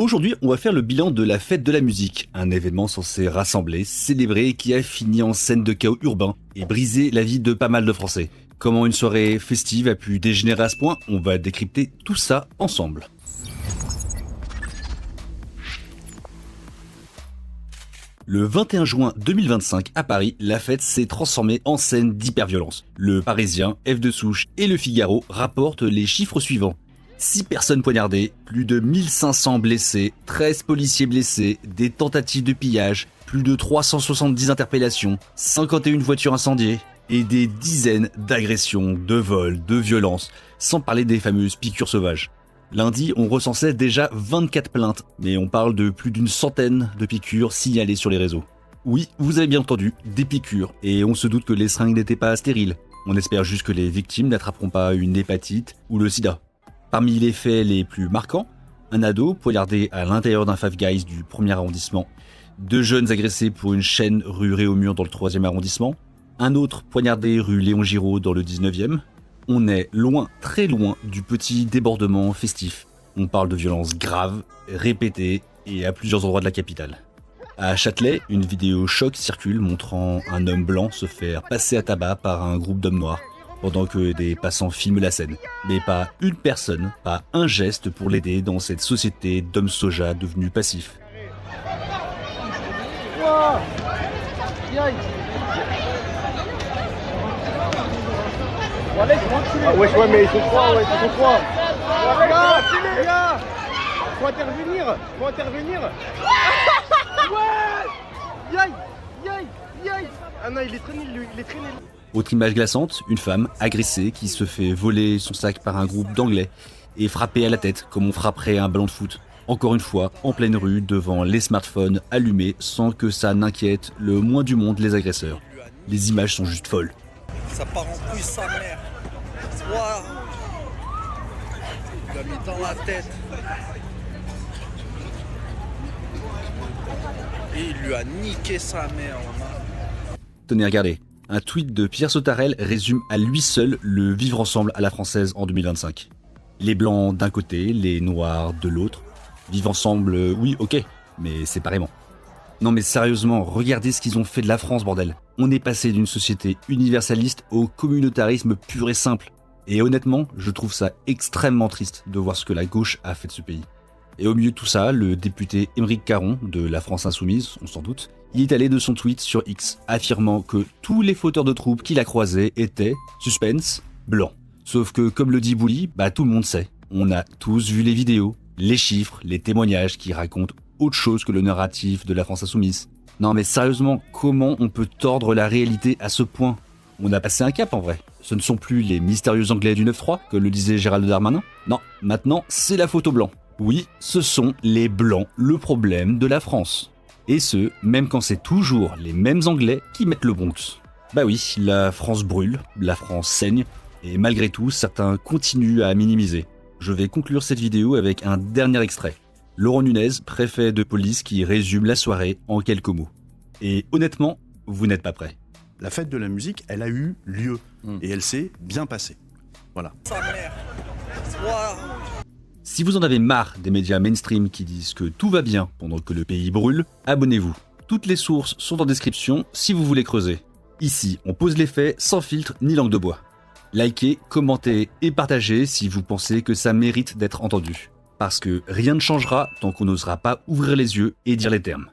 Aujourd'hui, on va faire le bilan de la fête de la musique, un événement censé rassembler, célébrer et qui a fini en scène de chaos urbain et brisé la vie de pas mal de Français. Comment une soirée festive a pu dégénérer à ce point? On va décrypter tout ça ensemble. Le 21 juin 2025, à Paris, la fête s'est transformée en scène d'hyperviolence. Le Parisien, F de Souche et Le Figaro rapportent les chiffres suivants. 6 personnes poignardées, plus de 1500 blessés, 13 policiers blessés, des tentatives de pillage, plus de 370 interpellations, 51 voitures incendiées et des dizaines d'agressions, de vols, de violences, sans parler des fameuses piqûres sauvages. Lundi, on recensait déjà 24 plaintes, mais on parle de plus d'une centaine de piqûres signalées sur les réseaux. Oui, vous avez bien entendu, des piqûres, et on se doute que les seringues n'étaient pas stériles. On espère juste que les victimes n'attraperont pas une hépatite ou le sida. Parmi les faits les plus marquants, un ado poignardé à l'intérieur d'un Five Guys du 1er arrondissement, 2 jeunes agressés pour une chaîne rue Réaumur dans le 3e arrondissement, un autre poignardé rue Léon Giraud dans le 19e. On est loin, très loin du petit débordement festif. On parle de violences graves, répétées et à plusieurs endroits de la capitale. À Châtelet, une vidéo choc circule montrant un homme blanc se faire passer à tabac par un groupe d'hommes noirs, pendant que des passants filment la scène. Mais pas une personne, pas un geste pour l'aider dans cette société d'hommes soja devenus passifs. Ah ouais, mais ils sont trois, Les gars, faut intervenir. Ouais. Yaï. Ah non, il est traîné, lui. Autre image glaçante, une femme agressée qui se fait voler son sac par un groupe d'anglais et frappée à la tête comme on frapperait un ballon de foot. Encore une fois, en pleine rue, devant les smartphones allumés sans que ça n'inquiète le moins du monde les agresseurs. Les images sont juste folles. Ça part en couille sa mère. Waouh. Il l'a mis dans la tête. Et il lui a niqué sa mère. Tenez, regardez. Un tweet de Pierre Sautarel résume à lui seul le vivre ensemble à la française en 2025. Les blancs d'un côté, les noirs de l'autre. Vivre ensemble, oui, ok, mais séparément. Non mais sérieusement, regardez ce qu'ils ont fait de la France, bordel. On est passé d'une société universaliste au communautarisme pur et simple. Et honnêtement, je trouve ça extrêmement triste de voir ce que la gauche a fait de ce pays. Et au milieu de tout ça, le député Aymeric Caron, de la France Insoumise, on s'en doute, il est allé de son tweet sur X, affirmant que tous les fauteurs de troubles qu'il a croisés étaient, suspense, blancs. Sauf que, comme le dit Bouli, tout le monde sait. On a tous vu les vidéos, les chiffres, les témoignages qui racontent autre chose que le narratif de la France Insoumise. Non mais sérieusement, comment on peut tordre la réalité à ce point? On a passé un cap en vrai. Ce ne sont plus les mystérieux Anglais du 9-3, comme le disait Gérald Darmanin. Non, maintenant c'est la photo blanc. Oui, ce sont les blancs le problème de la France. Et ce, même quand c'est toujours les mêmes Anglais qui mettent le Bronx. Bah oui, la France brûle, la France saigne, et malgré tout, certains continuent à minimiser. Je vais conclure cette vidéo avec un dernier extrait. Laurent Nunez, préfet de police, qui résume la soirée en quelques mots. Et honnêtement, vous n'êtes pas prêts. La fête de la musique, elle a eu lieu, et elle s'est bien passée. Voilà. Sa mère. Waouh. Si vous en avez marre des médias mainstream qui disent que tout va bien pendant que le pays brûle, abonnez-vous. Toutes les sources sont en description si vous voulez creuser. Ici, on pose les faits sans filtre ni langue de bois. Likez, commentez et partagez si vous pensez que ça mérite d'être entendu. Parce que rien ne changera tant qu'on n'osera pas ouvrir les yeux et dire les termes.